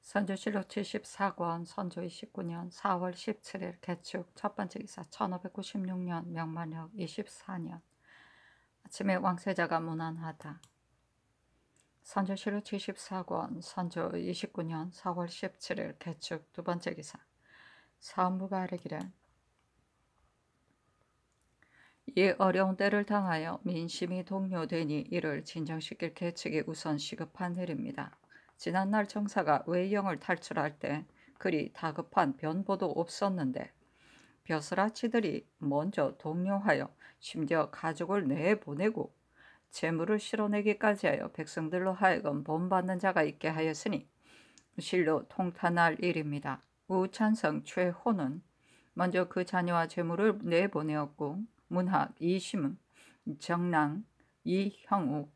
선조실록 74권 선조 29년 4월 17일 개축 첫 번째 기사 1596년 명만력 24년 아침에 왕세자가 문안하다. 선조실록 74권 선조 29년 4월 17일 개축 두 번째 기사 사헌부가 아뢰기를 이 어려운 때를 당하여 민심이 동요되니 이를 진정시킬 계책이 우선 시급한 일입니다. 지난날 정사가 외영을 탈출할 때 그리 다급한 변보도 없었는데 벼슬아치들이 먼저 동요하여 심지어 가족을 내보내고 재물을 실어내기까지 하여 백성들로 하여금 본받는 자가 있게 하였으니 실로 통탄할 일입니다. 우찬성 최호는 먼저 그 자녀와 재물을 내보내었고 문학 이심은 정랑 이형욱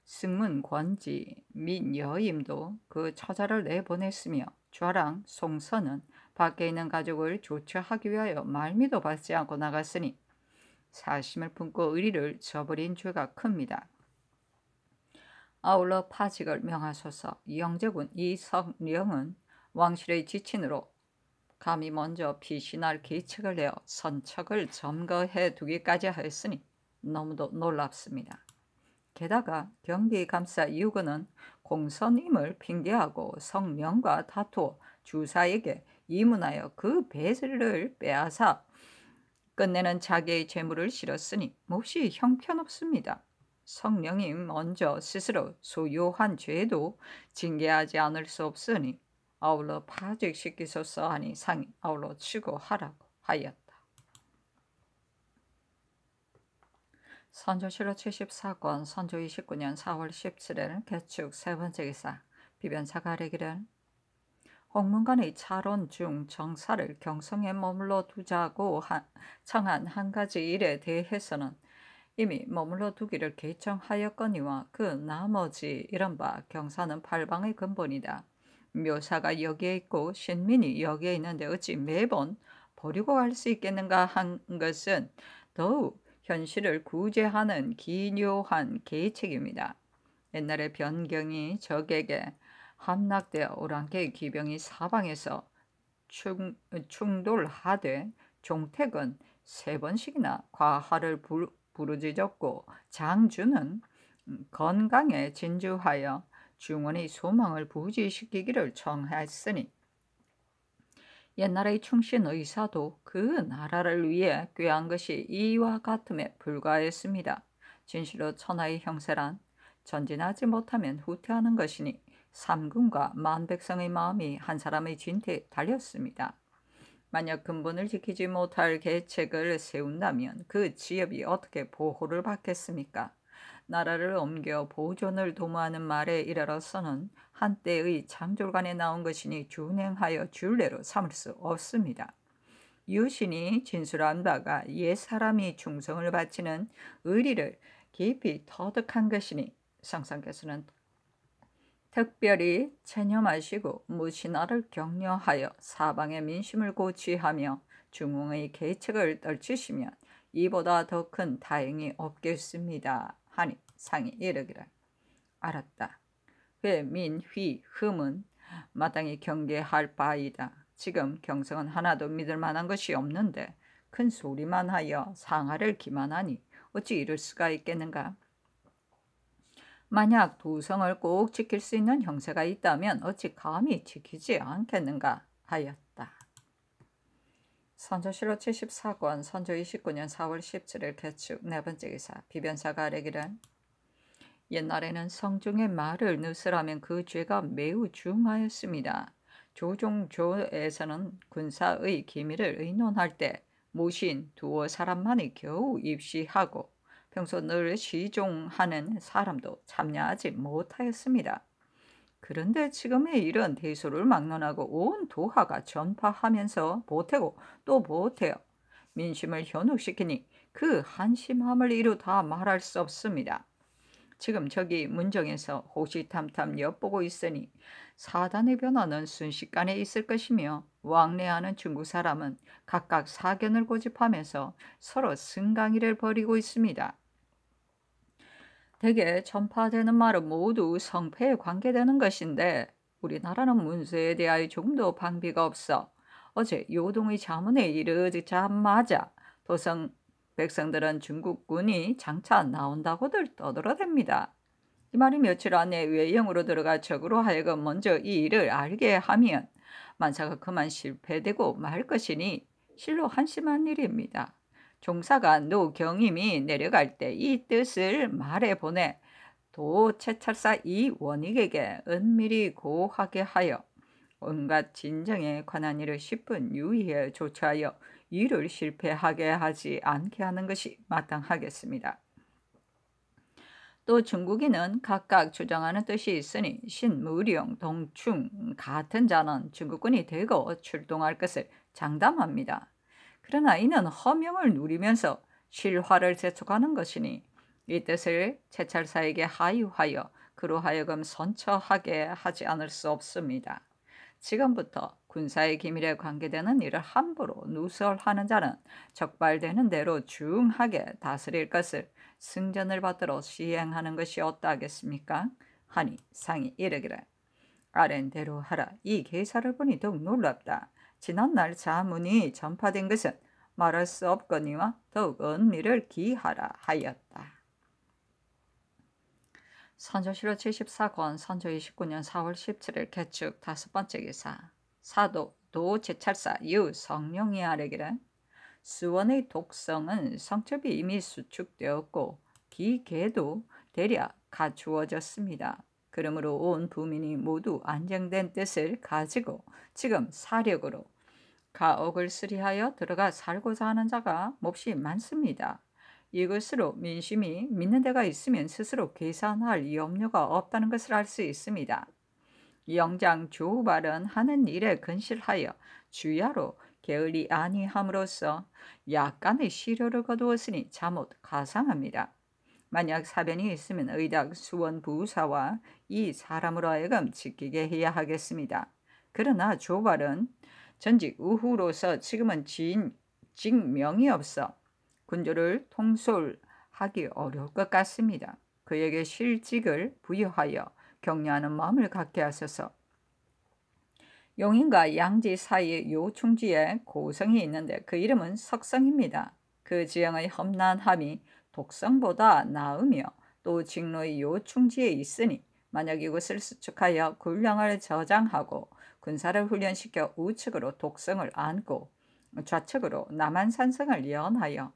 승문 권지 민여임도 그 처자를 내보냈으며 좌랑 송선은 밖에 있는 가족을 조처하기 위하여 말미도 받지 않고 나갔으니 사심을 품고 의리를 저버린 죄가 큽니다. 아울러 파직을 명하소서. 영제군 이성령은 왕실의 지친으로 감히 먼저 피신할 계책을 내어 선척을 점거해 두기까지 하였으니 너무도 놀랍습니다. 게다가 경비감사 이유근은 공선임을 핑계하고 성령과 다투어 주사에게 이문하여 그 배를 빼앗아 끝내는 자기의 재물을 실었으니 몹시 형편없습니다. 성령이 먼저 스스로 소유한 죄도 징계하지 않을 수 없으니 아울러 파직시키소서 하니 상이 아울러 추구하라고 하였다. 선조실록 74권 선조 29년 4월 17일 개축 세 번째 기사 비변사가 아뢰기를 홍문관의 차론 중 정사를 경성에 머물러 두자고 청한 한 가지 일에 대해서는 이미 머물러 두기를 개청하였거니와 그 나머지 이른바 경사는 팔방의 근본이다. 묘사가 여기에 있고 신민이 여기에 있는데 어찌 매번 버리고 갈 수 있겠는가 한 것은 더욱 현실을 구제하는 기묘한 계책입니다. 옛날에 변경이 적에게 함락되어 오랑캐의 기병이 사방에서 충돌하되 종택은 3번씩이나 과하를 부르짖었고 장주는 건강에 진주하여 중원의 소망을 부지시키기를 청했으니 옛날의 충신 의사도 그 나라를 위해 꾀한 것이 이와 같음에 불과했습니다. 진실로 천하의 형세란 전진하지 못하면 후퇴하는 것이니 삼군과 만백성의 마음이 한 사람의 진퇴에 달렸습니다. 만약 근본을 지키지 못할 계책을 세운다면 그 지역이 어떻게 보호를 받겠습니까? 나라를 옮겨 보존을 도모하는 말에 이르러서는 한때의 창졸간에 나온 것이니 준행하여 줄례로 삼을 수 없습니다. 유신이 진술한 바가 옛사람이 충성을 바치는 의리를 깊이 터득한 것이니 성상께서는 특별히 체념하시고 무신화를 격려하여 사방의 민심을 고취하며 중흥의 계책을 떨치시면 이보다 더 큰 다행이 없겠습니다. 하니 상이 이르기를 알았다. 회, 민, 휘, 흠은 마땅히 경계할 바이다. 지금 경성은 하나도 믿을 만한 것이 없는데 큰 소리만 하여 상하를 기만하니 어찌 이럴 수가 있겠는가? 만약 도성을 꼭 지킬 수 있는 형세가 있다면 어찌 감히 지키지 않겠는가 하였다. 선조실록 74권 선조 29년 4월 17일 개축 네 번째 기사 비변사가 아뢰기를 옛날에는 성중의 말을 느스라면 그 죄가 매우 중하였습니다. 조종조에서는 군사의 기밀을 의논할 때 모신 두어 사람만이 겨우 입시하고 평소 늘 시종하는 사람도 참여하지 못하였습니다. 그런데 지금의 일은 대소를 막론하고 온 도하가 전파하면서 보태고 또 보태어 민심을 현혹시키니 그 한심함을 이루 다 말할 수 없습니다. 지금 저기 문정에서 호시탐탐 엿보고 있으니 사단의 변화는 순식간에 있을 것이며 왕래하는 중국 사람은 각각 사견을 고집하면서 서로 승강이를 벌이고 있습니다. 대개 전파되는 말은 모두 성패에 관계되는 것인데 우리나라는 문서에 대하여 조금도 방비가 없어 어제 요동의 자문에 이르자마자 도성 백성들은 중국군이 장차 나온다고들 떠들어댑니다. 이 말이 며칠 안에 외영으로 들어가 적으로 하여금 먼저 이 일을 알게 하면 만사가 그만 실패되고 말 것이니 실로 한심한 일입니다. 종사가 노경임이 내려갈 때 이 뜻을 말해보내 도채찰사 이원익에게 은밀히 고하게 하여 온갖 진정에 관한 일을 10분 유의에 조처하여 일을 실패하게 하지 않게 하는 것이 마땅하겠습니다. 또 중국인은 각각 주장하는 뜻이 있으니 신무령, 동충 같은 자는 중국군이 대거 출동할 것을 장담합니다. 그러나 이는 허명을 누리면서 실화를 재촉하는 것이니 이 뜻을 채찰사에게 하유하여 그로 하여금 선처하게 하지 않을 수 없습니다. 지금부터 군사의 기밀에 관계되는 일을 함부로 누설하는 자는 적발되는 대로 중하게 다스릴 것을 승전을 받들어 시행하는 것이 어떠하겠습니까? 하니 상이 이르기를 아랜대로 하라. 이 계사를 보니 더욱 놀랍다. 지난날 자문이 전파된 것은 말할 수 없거니와 더욱 은미를 기하라 하였다. 선조실록 74권 선조 29년 4월 17일 개축 5번째 기사 사도 도제찰사 유성룡이 아뢰기를 수원의 독성은 성첩이 이미 수축되었고 기계도 대략 갖추어졌습니다. 그러므로 온 부민이 모두 안정된 뜻을 가지고 지금 사력으로 가옥을 수리하여 들어가 살고자 하는 자가 몹시 많습니다. 이것으로 민심이 믿는 데가 있으면 스스로 계산할 염려가 없다는 것을 알 수 있습니다. 영장 조발은 하는 일에 근실하여 주야로 게을리 아니함으로써 약간의 시료를 거두었으니 잠옷 가상합니다. 만약 사변이 있으면 의닭 수원 부사와 이 사람으로 하여금 지키게 해야 하겠습니다. 그러나 조발은 전직 우후로서 지금은 직명이 없어 군조를 통솔하기 어려울 것 같습니다. 그에게 실직을 부여하여 격려하는 마음을 갖게 하소서. 용인과 양지 사이의 요충지에 고성이 있는데 그 이름은 석성입니다. 그 지형의 험난함이 독성보다 나으며 또 직로의 요충지에 있으니 만약 이곳을 수축하여 군량을 저장하고 군사를 훈련시켜 우측으로 독성을 안고 좌측으로 남한산성을 연하여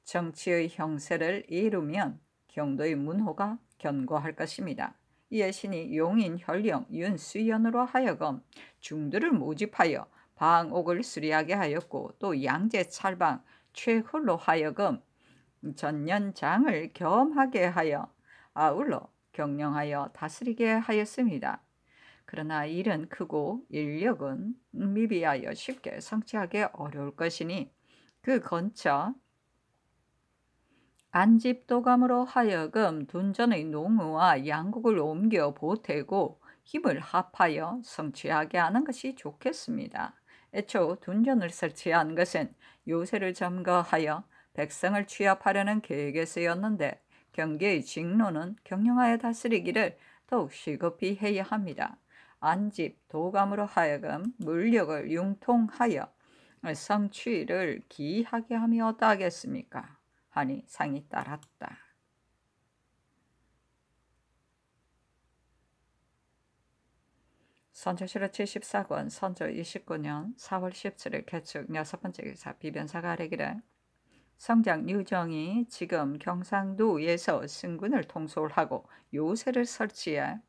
정치의 형세를 이루면 경도의 문호가 견고할 것입니다. 이에 신이 용인, 현령, 윤수연으로 하여금 중들을 모집하여 방옥을 수리하게 하였고 또 양재, 찰방, 최훌로 하여금 전년장을 겸하게 하여 아울러 경영하여 다스리게 하였습니다. 그러나 일은 크고 인력은 미비하여 쉽게 성취하기 어려울 것이니 그 근처 안집도감으로 하여금 둔전의 농우와 양국을 옮겨 보태고 힘을 합하여 성취하게 하는 것이 좋겠습니다. 애초 둔전을 설치한 것은 요새를 점거하여 백성을 취합하려는 계획에서였는데 경계의 직로는 경영하여 다스리기를 더욱 시급히 해야 합니다. 안집 도감으로 하여금 물력을 융통하여 성취를 기하게 하면 어떠하겠습니까? 하니 상이 따랐다. 선조실록 74권 선조 29년 4월 17일 개축 6번째 기사 비변사가 아뢰기를 성장 유정이 지금 경상도에서 승군을 통솔하고 요새를 설치해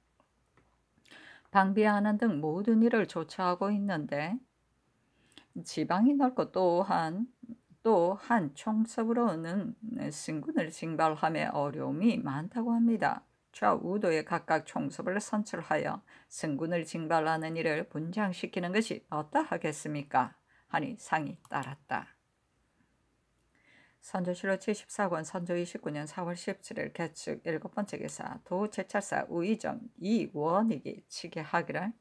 방비하는 등 모든 일을 조처하고 있는데 지방이 넓고 또한 총섭으로는 승군을 징발함에 어려움이 많다고 합니다. 좌우도에 각각 총섭을 선출하여 승군을 징발하는 일을 분장시키는 것이 어떠하겠습니까? 하니 상이 따랐다. 선조실록 74권 선조 29년 4월 17일 개축 7번째 기사 도제찰사 우의정 이원익이 치게 하기를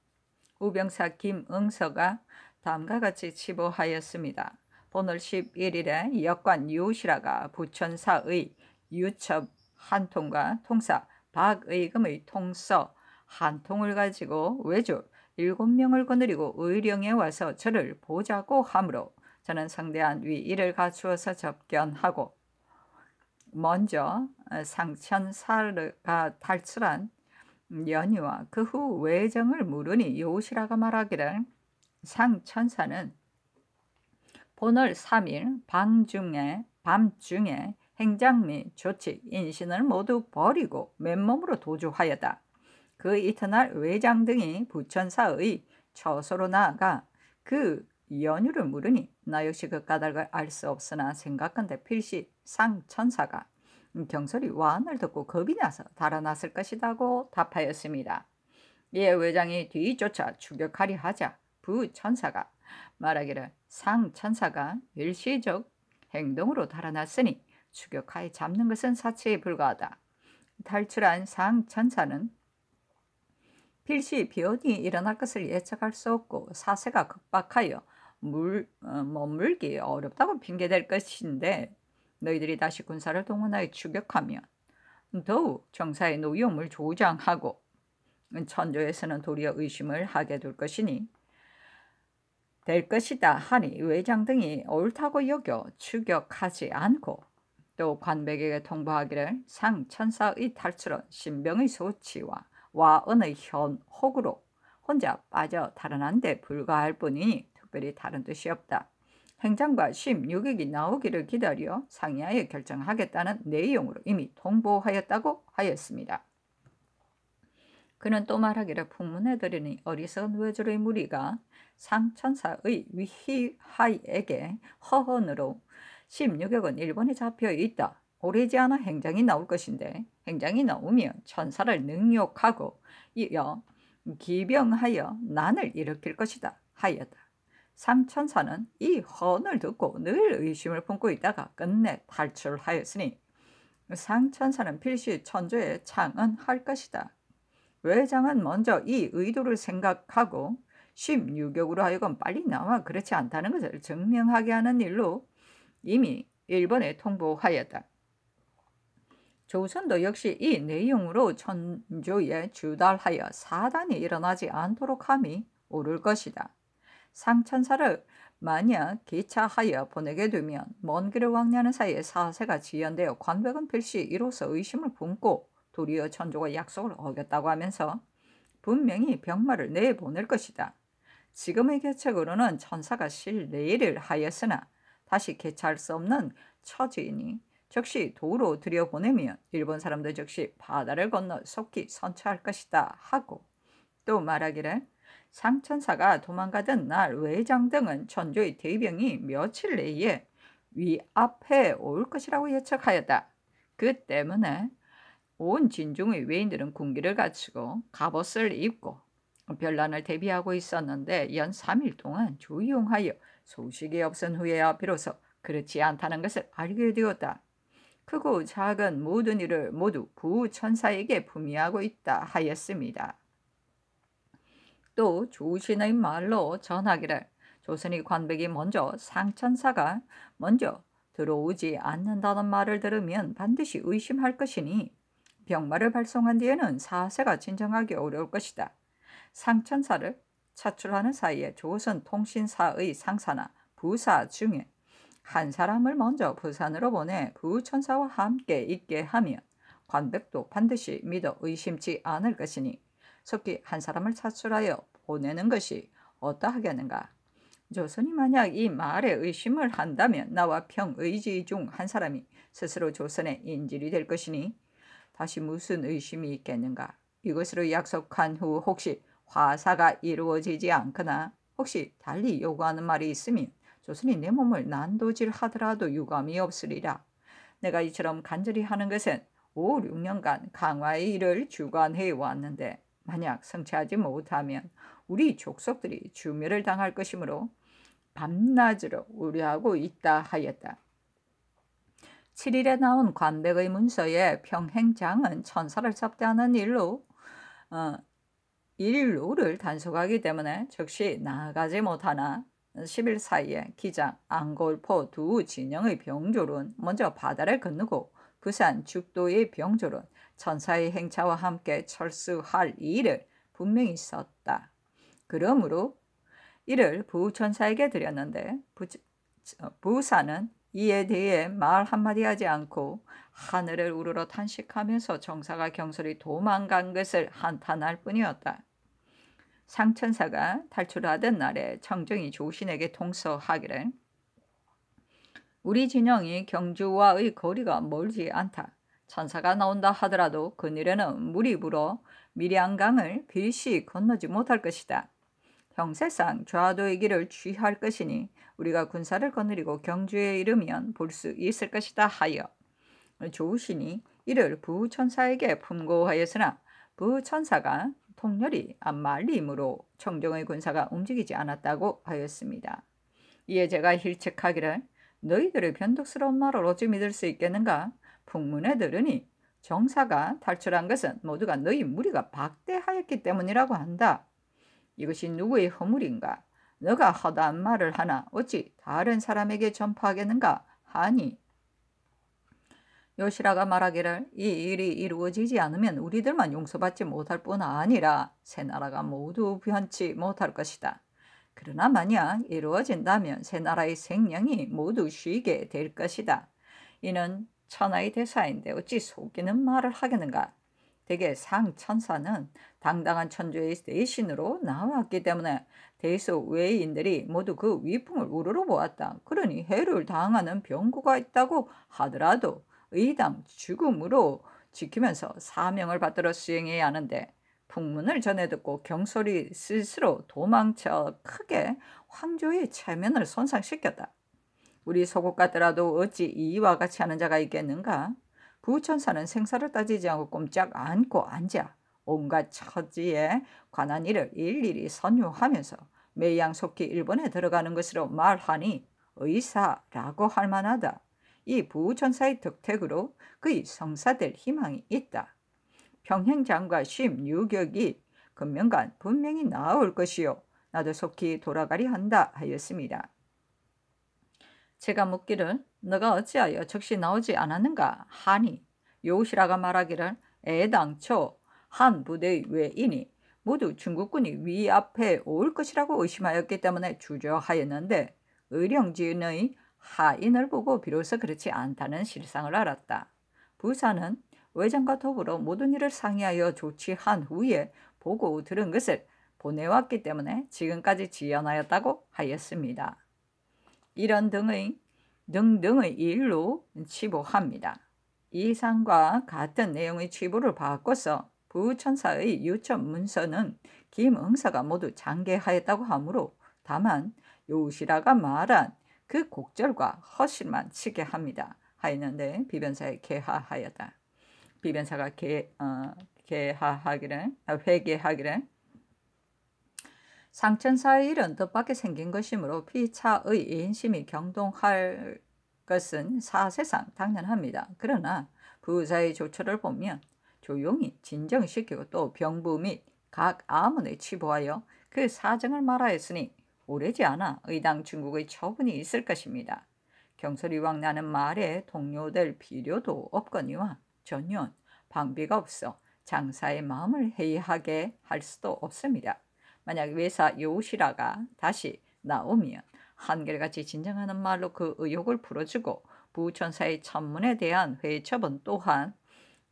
우병사 김응서가 다음과 같이 치보하였습니다. 오늘 11일에 역관 요시라가 부천사의 유첩 한 통과 통사 박의금의 통서 한 통을 가지고 외주 7명을 거느리고 의령에 와서 저를 보자고 하므로 저는 성대한 위의를 갖추어서 접견하고 먼저 상천사가 탈출한 연희와 그 후 외정을 물으니 요시라가 말하기를 상천사는 본월 3일 밤중에 행장 및 조치, 인신을 모두 버리고 맨몸으로 도주하였다. 그 이튿날 외장 등이 부천사의 처소로 나아가 그 연유를 물으니 나 역시 그 까닭을 알 수 없으나 생각한데 필시 상천사가 경솔이 와한을 듣고 겁이 나서 달아났을 것이라고 답하였습니다. 이에 외장이 뒤쫓아 추격하려 하자 부천사가 말하기를 상천사가 일시적 행동으로 달아났으니 추격하여 잡는 것은 사치에 불과하다. 탈출한 상천사는 필시 변이 일어날 것을 예측할 수 없고 사세가 급박하여 머물기 어렵다고 핑계댈 것인데 너희들이 다시 군사를 동원하여 추격하면 더욱 정사의 노여움을 조장하고 천조에서는 도리어 의심을 하게 될 것이다 하니 외장 등이 옳다고 여겨 추격하지 않고 또 관백에게 통보하기를 상천사의 탈출은 신병의 소치와 와은의 현혹으로 혼자 빠져 달아난 데 불과할 뿐이니 특별히 다른 뜻이 없다. 행장과 16억이 나오기를 기다려 상의하여 결정하겠다는 내용으로 이미 통보하였다고 하였습니다. 그는 또 말하기를 풍문에 들으니 어리석은 외조의 무리가 상천사의 위하에게 허언으로 16억은 일본에 잡혀 있다. 오래지 않아 행장이 나올 것인데 행장이 나오면 천사를 능욕하고 이어 기병하여 난을 일으킬 것이다 하였다. 상천사는 이 허언을 듣고 늘 의심을 품고 있다가 끝내 탈출하였으니 상천사는 필시 천조에 창언할 것이다. 외장은 먼저 이 의도를 생각하고 16억으로 하여금 빨리 나와 그렇지 않다는 것을 증명하게 하는 일로 이미 일본에 통보하였다. 조선도 역시 이 내용으로 천조에 주달하여 사단이 일어나지 않도록 함이 옳을 것이다. 상천사를 만약 기차하여 보내게 되면 먼 길을 왕래하는 사이에 사세가 지연되어 관백은 필시 이로써 의심을 품고 도리어 천조가 약속을 어겼다고 하면서 분명히 병마를 내보낼 것이다. 지금의 계책으로는 천사가 실내일을 하였으나 다시 개최할 수 없는 처지이니 즉시 도로 들여보내면 일본 사람들 즉시 바다를 건너 속히 선처할 것이다 하고 또 말하기를 상천사가 도망가던 날 외장 등은 천조의 대병이 며칠 내에 위 앞에 올 것이라고 예측하였다. 그 때문에 온 진중의 외인들은 군기를 갖추고 갑옷을 입고 별난을 대비하고 있었는데 연 3일 동안 조용하여 소식이 없은 후에야 비로소 그렇지 않다는 것을 알게 되었다. 크고 작은 모든 일을 모두 부천사에게 품위하고 있다 하였습니다. 또 조신의 말로 전하기를 조선의 관백이 먼저 상천사가 먼저 들어오지 않는다는 말을 들으면 반드시 의심할 것이니 병마를 발송한 뒤에는 사세가 진정하기 어려울 것이다. 상천사를 차출하는 사이에 조선 통신사의 상사나 부사 중에 한 사람을 먼저 부산으로 보내 부천사와 함께 있게 하면 관백도 반드시 믿어 의심치 않을 것이니 속히 한 사람을 차출하여 보내는 것이 어떠하겠는가. 조선이 만약 이 말에 의심을 한다면 나와 평의지 중 한 사람이 스스로 조선의 인질이 될 것이니 다시 무슨 의심이 있겠는가. 이것으로 약속한 후 혹시 화사가 이루어지지 않거나 혹시 달리 요구하는 말이 있으면 조선이 내 몸을 난도질하더라도 유감이 없으리라. 내가 이처럼 간절히 하는 것은 5, 6년간 강화의 일을 주관해 왔는데 만약 성취하지 못하면 우리 족속들이 주멸을 당할 것이므로 밤낮으로 우려하고 있다 하였다. 7일에 나온 관백의 문서에 평행장은 천사를 접대하는 일로를 단속하기 때문에 즉시 나아가지 못하나 10일 사이에 기장, 안골포 두 진영의 병졸은 먼저 바다를 건너고 부산 죽도의 병졸은 천사의 행차와 함께 철수할 일을 분명히 썼다. 그러므로 이를 부천사에게 드렸는데 부사는 이에 대해 말 한마디 하지 않고 하늘을 우러러 탄식하면서 정사가 경솔히 도망간 것을 한탄할 뿐이었다. 상천사가 탈출하던 날에 청정이 조신에게 통서하기를 우리 진영이 경주와의 거리가 멀지 않다. 천사가 나온다 하더라도 그늘에는 물이 불어 밀양강을 빌시 건너지 못할 것이다. 형세상 좌도의 길을 취할 것이니 우리가 군사를 거느리고 경주에 이르면 볼 수 있을 것이다 하여 조신이 이를 부천사에게 품고하였으나 부천사가 통렬히 말림으로 청정의 군사가 움직이지 않았다고 하였습니다. 이에 제가 힐책하기를 너희들의 변덕스러운 말을 어찌 믿을 수 있겠는가? 풍문에 들으니 정사가 탈출한 것은 모두가 너희 무리가 박대하였기 때문이라고 한다. 이것이 누구의 허물인가? 너가 허다한 말을 하나 어찌 다른 사람에게 전파하겠는가? 하니 요시라가 말하기를 이 일이 이루어지지 않으면 우리들만 용서받지 못할 뿐 아니라 새 나라가 모두 변치 못할 것이다. 그러나 만약 이루어진다면 새 나라의 생명이 모두 쉬게 될 것이다. 이는 천하의 대사인데 어찌 속이는 말을 하겠는가? 대개 상천사는 당당한 천주의 대신으로 나왔기 때문에 대소 외인들이 모두 그 위풍을 우러러 보았다. 그러니 해를 당하는 병구가 있다고 하더라도 의당 죽음으로 지키면서 사명을 받들어 수행해야 하는데 풍문을 전해 듣고 경솔이 스스로 도망쳐 크게 황조의 체면을 손상시켰다. 우리 소국 같더라도 어찌 이와 같이 하는 자가 있겠는가? 부천사는 생사를 따지지 않고 꼼짝 않고 앉아 온갖 처지에 관한 일을 일일이 선유하면서 매양속히 일본에 들어가는 것으로 말하니 의사라고 할 만하다. 이 부천사의 덕택으로 그의 성사될 희망이 있다. 평행장과 심유격이 금명간 분명히 나올 것이요 나도 속히 돌아가리 한다 하였습니다. 제가 묻기를 너가 어찌하여 즉시 나오지 않았는가 하니 요시라가 말하기를 애당초 한 부대의 외인이 모두 중국군이 위 앞에 올 것이라고 의심하였기 때문에 주저하였는데 의령진의 하인을 보고 비로소 그렇지 않다는 실상을 알았다. 부사는 외장과 더불어 모든 일을 상의하여 조치한 후에 보고 들은 것을 보내왔기 때문에 지금까지 지연하였다고 하였습니다. 이런 등등의 일로 치보합니다. 이상과 같은 내용의 치보를 바꿔서 부천사의 유천 문서는 김응사가 모두 장계하였다고 하므로 다만 요시라가 말한 그 곡절과 허실만 치게 합니다. 하였는데 비변사에 개하하였다. 비변사가 회개하기를 상천사의 일은 뜻밖에 생긴 것이므로 피차의 인심이 경동할 것은 사세상 당연합니다. 그러나 부사의 조처를 보면 조용히 진정시키고 또 병부 및 각 아문에 치부하여 그 사정을 말하였으니 오래지 않아 의당 중국의 처분이 있을 것입니다. 경솔이왕 나는 말에 동요될 필요도 없거니와 전혀 방비가 없어 장사의 마음을 해이하게 할 수도 없습니다. 만약 외사 요시라가 다시 나오면 한결같이 진정하는 말로 그 의혹을 풀어주고 부천사의 천문에 대한 회처분 또한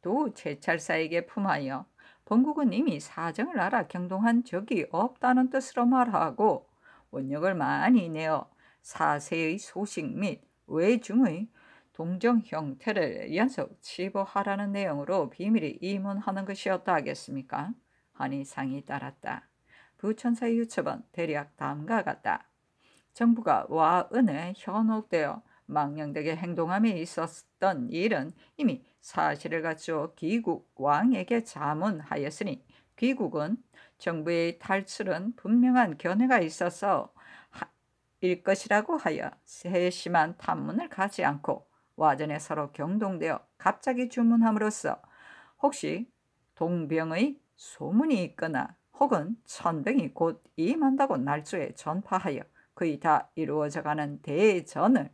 도 제찰사에게 품하여 본국은 이미 사정을 알아 경동한 적이 없다는 뜻으로 말하고 원력을 많이 내어 사세의 소식 및 외중의 동정 형태를 연속 치보하라는 내용으로 비밀히 임원하는 것이었다 하겠습니까? 하니 상이 따랐다. 부천사의 유첩은 대략 다음과 같다. 정부가 와은에 현혹되어 망령되게 행동함에 있었던 일은 이미 사실을 갖추어 귀국 왕에게 자문하였으니 귀국은 정부의 탈출은 분명한 견해가 있어서 일 것이라고 하여 세심한 탐문을 가지 않고 와전에 서로 경동되어 갑자기 주문함으로써 혹시 동병의 소문이 있거나 혹은 천병이 곧 임한다고 날조에 전파하여 거의 다 이루어져가는 대전을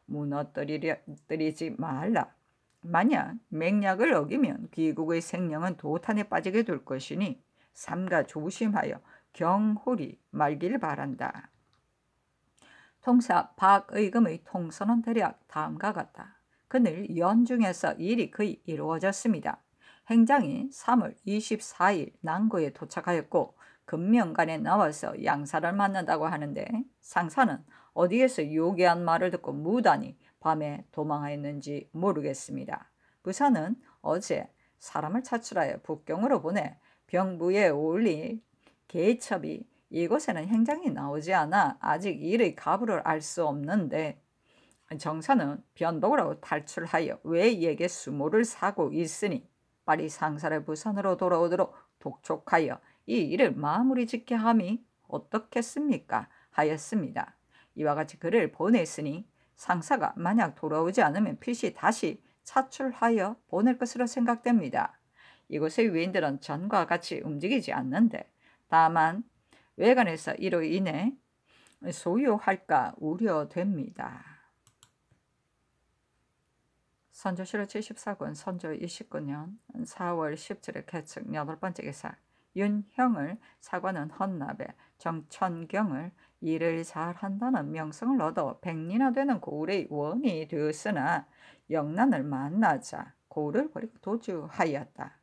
무너뜨리지 말라. 만약 맹약을 어기면 귀국의 생명은 도탄에 빠지게 될 것이니 삼가 조심하여 경홀이 말길 바란다. 통사 박의금의 통선은 대략 다음과 같다. 그늘 연중에서 일이 거의 이루어졌습니다. 행장이 3월 24일 난구에 도착하였고 금명간에 나와서 양사를 만난다고 하는데 상사는 어디에서 요괴한 말을 듣고 무단히 밤에 도망하였는지 모르겠습니다. 부사는 어제 사람을 차출하여 북경으로 보내 병부에 올릴 계첩이 이곳에는 행장이 나오지 않아 아직 일의 가부를 알 수 없는데 정사는 변복을 하고 탈출하여 외에게 수모를 사고 있으니 빨리 상사를 부산으로 돌아오도록 독촉하여 이 일을 마무리 짓게 함이 어떻겠습니까? 하였습니다. 이와 같이 글을 보냈으니 상사가 만약 돌아오지 않으면 필시 다시 차출하여 보낼 것으로 생각됩니다. 이곳의 위인들은 전과 같이 움직이지 않는데 다만 외관에서 이로 인해 소요할까 우려됩니다. 선조실록 74권 선조 29년 4월 17일 개측 8번째 기사. 윤형을 사관은 헌납에 정천경을 일을 잘한다는 명성을 얻어 백리나 되는 고을의 원이 되었으나 영란을 만나자 고을을 버리고 도주하였다.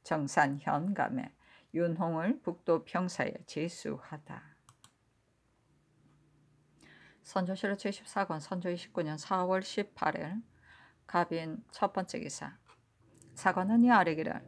정산 현감에 윤홍을 북도 평사에 제수하다. 선조실록 74권 선조 29년 4월 18일 갑인 첫 번째 기사. 사관은 이 아래기를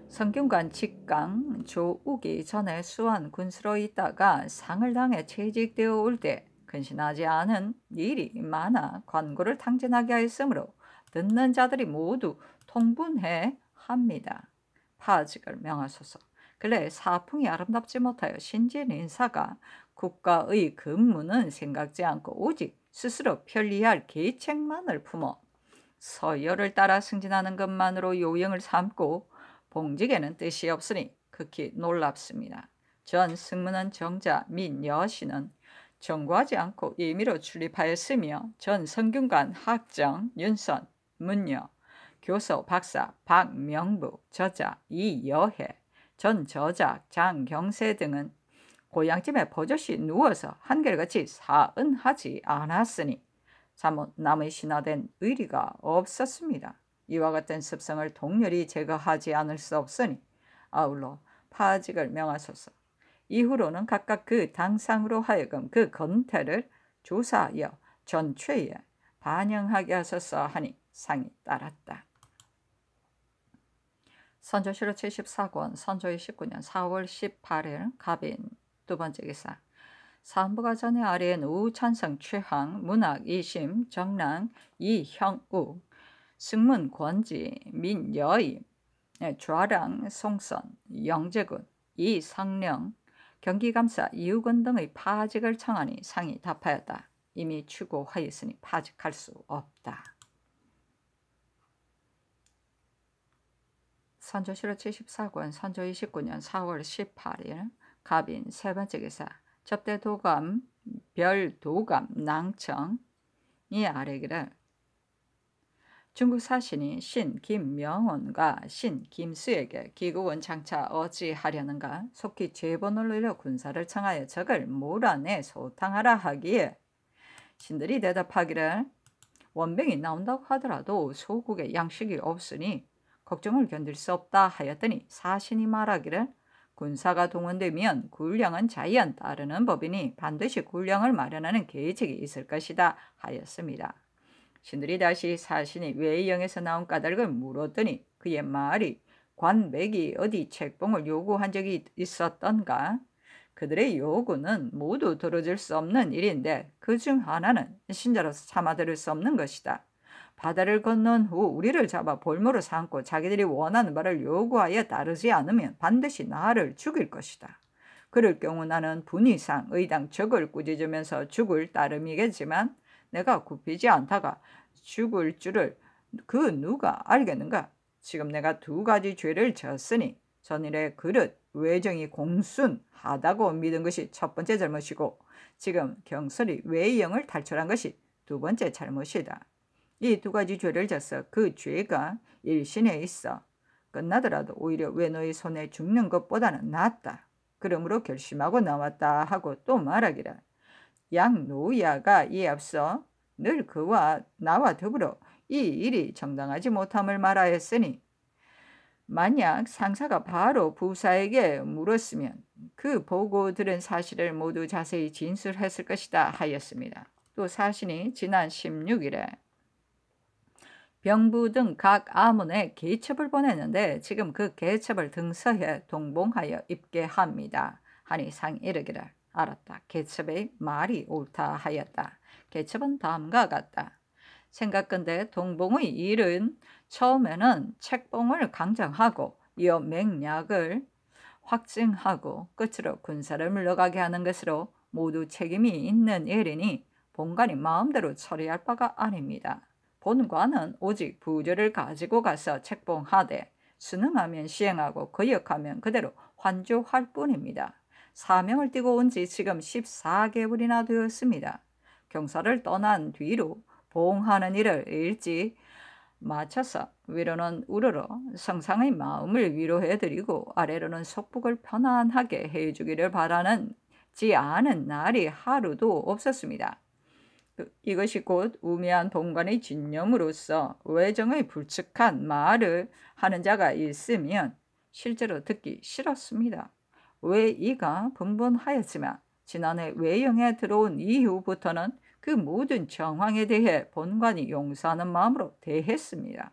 성균관 직강 조욱이 전에 수원 군수로 있다가 상을 당해 채직되어 올 때 근신하지 않은 일이 많아 관고를 탕진하게 하였으므로 듣는 자들이 모두 통분해 합니다. 파직을 명하소서. 근래 사풍이 아름답지 못하여 신진 인사가 국가의 근무는 생각지 않고 오직 스스로 편리할 계책만을 품어 서열을 따라 승진하는 것만으로 요령을 삼고 봉직에는 뜻이 없으니 극히 놀랍습니다. 전 승문은 정자 및 여신은 정구하지 않고 임의로 출입하였으며 전 성균관 학정 윤선 문여 교서 박사 박명부 저자 이여해 전 저작 장경세 등은 고향집에 버젓이 누워서 한결같이 사은하지 않았으니 잘못 남의 신하된 의리가 없었습니다. 이와 같은 습성을 동렬히 제거하지 않을 수 없으니 아울러 파직을 명하소서. 이후로는 각각 그 당상으로 하여금 그 건태를 조사하여 전체에 반영하게 하소서 하니 상이 따랐다. 선조실록 74권 선조 29년 4월 18일 갑인 두 번째 기사. 사헌부가 전에 아래엔 우찬성 최황 문학 이심 정랑 이형욱 승문 권지 민여임 좌랑 송선 영재군 이상령 경기감사 이우근 등의 파직을 청하니 상이 답하였다. 이미 추고하였으니 파직할 수 없다. 선조실록 74권 선조 29년 4월 18일 갑인 세 번째 기사. 접대도감 별도감 낭청 이 아래기를 중국 사신이 신 김명원과 신 김수에게 기국은 장차 어찌하려는가 속히 제본을 올려 군사를 청하여 적을 몰아내 소탕하라 하기에 신들이 대답하기를 원병이 나온다고 하더라도 소국에 양식이 없으니 걱정을 견딜 수 없다 하였더니 사신이 말하기를 군사가 동원되면 군량은 자연 따르는 법이니 반드시 군량을 마련하는 계책이 있을 것이다 하였습니다. 신들이 다시 사신이 외영에서 나온 까닭을 물었더니 그의 말이 관백이 어디 책봉을 요구한 적이 있었던가? 그들의 요구는 모두 들어줄 수 없는 일인데 그중 하나는 신자로서 참아 들을 수 없는 것이다. 바다를 건넌 후 우리를 잡아 볼모로 삼고 자기들이 원하는 바를 요구하여 따르지 않으면 반드시 나를 죽일 것이다. 그럴 경우 나는 분이상 의당 적을 꾸짖으면서 죽을 따름이겠지만 내가 굽히지 않다가 죽을 줄을 그 누가 알겠는가? 지금 내가 두 가지 죄를 졌으니 전일의 그릇 외정이 공순하다고 믿은 것이 첫 번째 잘못이고 지금 경솔이 외영을 탈출한 것이 두 번째 잘못이다. 이 두 가지 죄를 져서 그 죄가 일신에 있어 끝나더라도 오히려 외노의 손에 죽는 것보다는 낫다. 그러므로 결심하고 나왔다 하고 또 말하기를 양 노야가 이에 앞서 늘 그와 나와 더불어 이 일이 정당하지 못함을 말하였으니 만약 상사가 바로 부사에게 물었으면 그 보고 들은 사실을 모두 자세히 진술했을 것이다 하였습니다. 또 사신이 지난 16일에 병부 등 각 아문에 계첩을 보냈는데 지금 그 계첩을 등서에 동봉하여 입게합니다. 하니 상이 이르기를 알았다. 계첩의 말이 옳다 하였다. 계첩은 다음과 같다. 생각건대 동봉의 일은 처음에는 책봉을 강정하고 이어 맹약을 확증하고 끝으로 군사를 물러가게 하는 것으로 모두 책임이 있는 일이니 본관이 마음대로 처리할 바가 아닙니다. 본관은 오직 부조를 가지고 가서 책봉하되 순응하면 시행하고 거역하면 그대로 환조할 뿐입니다. 사명을 띠고 온 지 지금 14개월이나 되었습니다. 경사를 떠난 뒤로 봉하는 일을 일찍 마쳐서 위로는 우러러 성상의 마음을 위로해드리고 아래로는 속북을 편안하게 해주기를 바라는지 않은 날이 하루도 없었습니다. 이것이 곧 우매한 본관의 진념으로서 외정의 불측한 말을 하는 자가 있으면 실제로 듣기 싫었습니다. 왜 이가 분분하였지만 지난해 외영에 들어온 이후부터는 그 모든 정황에 대해 본관이 용서하는 마음으로 대했습니다.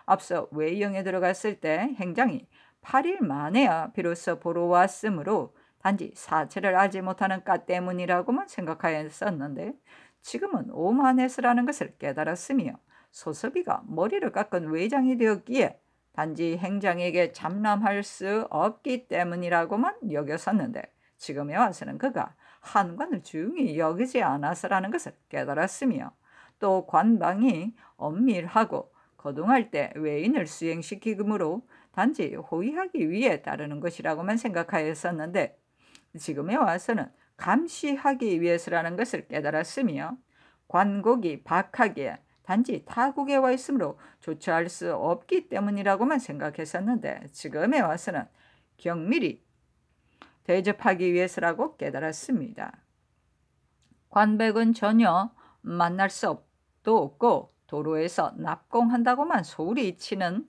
앞서 외영에 들어갔을 때 행장이 8일 만에야 비로소 보러 왔으므로 단지 사체를 알지 못하는 까 때문이라고만 생각하였었는데 지금은 오만해서라는 것을 깨달았으며 소섭이가 머리를 깎은 외장이 되었기에 단지 행장에게 잠람할 수 없기 때문이라고만 여겼었는데 지금에 와서는 그가 한관을 중히 여기지 않아서라는 것을 깨달았으며 또 관방이 엄밀하고 거동할 때 외인을 수행시키므로 단지 호위하기 위해 따르는 것이라고만 생각하였었는데 지금에 와서는 감시하기 위해서라는 것을 깨달았으며 관곡이 박하기에 단지 타국에 와 있으므로 조처할 수 없기 때문이라고만 생각했었는데 지금에 와서는 경밀히 대접하기 위해서라고 깨달았습니다. 관백은 전혀 만날 수도 없고 도로에서 납공한다고만 소리치는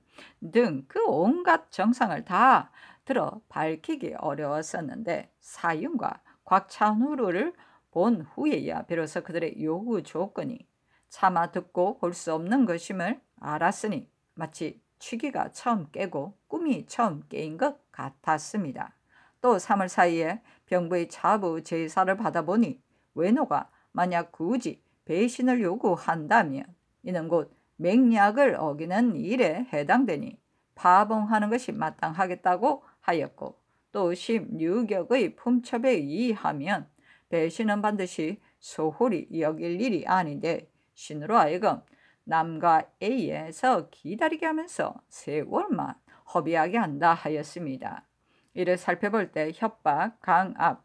등 그 온갖 정상을 다 들어 밝히기 어려웠었는데 사윤과 곽찬후를 본 후에야 비로소 그들의 요구 조건이 차마 듣고 볼 수 없는 것임을 알았으니 마치 취기가 처음 깨고 꿈이 처음 깨인 것 같았습니다. 또 3월 사이에 병부의 차부 제사를 받아보니 외노가 만약 굳이 배신을 요구한다면 이는 곧 맹약을 어기는 일에 해당되니 파봉하는 것이 마땅하겠다고 하였고 또 16역의 품첩에 의하면 배신은 반드시 소홀히 여길 일이 아닌데 신으로 하여금 남과 A에서 기다리게 하면서 세월만 허비하게 한다 하였습니다. 이를 살펴볼 때 협박, 강압,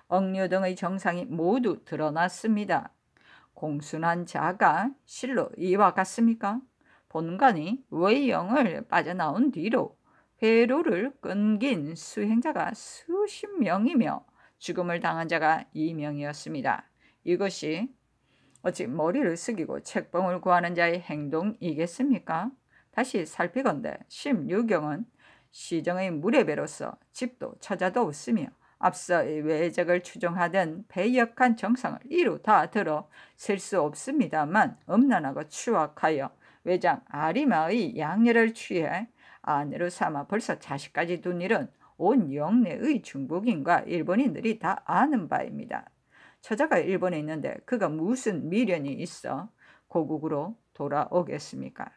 억류 등의 정상이 모두 드러났습니다. 공순한 자가 실로 이와 같습니까? 본관이 외영을 빠져나온 뒤로 회로를 끊긴 수행자가 수십 명이며 죽음을 당한 자가 2명이었습니다. 이것이 어찌 머리를 숙이고 책봉을 구하는 자의 행동이겠습니까? 다시 살피건대 16경은 시정의 무례배로서 집도 처자도 없으며 앞서의 외적을 추종하던 배역한 정상을 이루 다 들어 셀 수 없습니다만 음란하고 추악하여 외장 아리마의 양녀를 취해 아내로 삼아 벌써 자식까지 둔 일은 온 영내의 중국인과 일본인들이 다 아는 바입니다. 처자가 일본에 있는데 그가 무슨 미련이 있어 고국으로 돌아오겠습니까?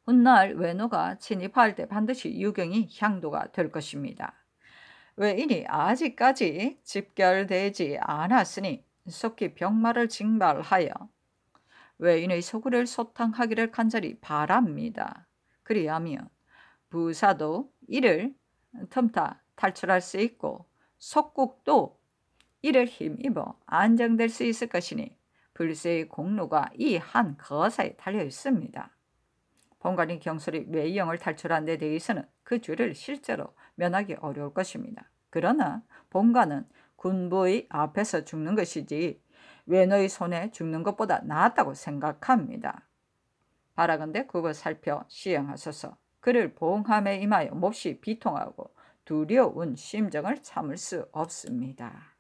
훗날 외노가 침입할 때 반드시 유경이 향도가 될 것입니다. 외인이 아직까지 집결되지 않았으니 속히 병마를 징발하여 외인의 소굴을 소탕하기를 간절히 바랍니다. 그리하면 부사도 이를 틈타 탈출할 수 있고 속국도 이를 힘입어 안정될 수 있을 것이니 불세의 공로가 이 한 거사에 달려 있습니다. 본관이 경솔히 외영을 탈출한 데 대해서는 그 죄를 실제로 면하기 어려울 것입니다. 그러나 본관은 군부의 앞에서 죽는 것이지 외노의 손에 죽는 것보다 낫다고 생각합니다. 바라건대 그거 살펴 시행하소서. 그를 봉함에 임하여 몹시 비통하고 두려운 심정을 참을 수 없습니다.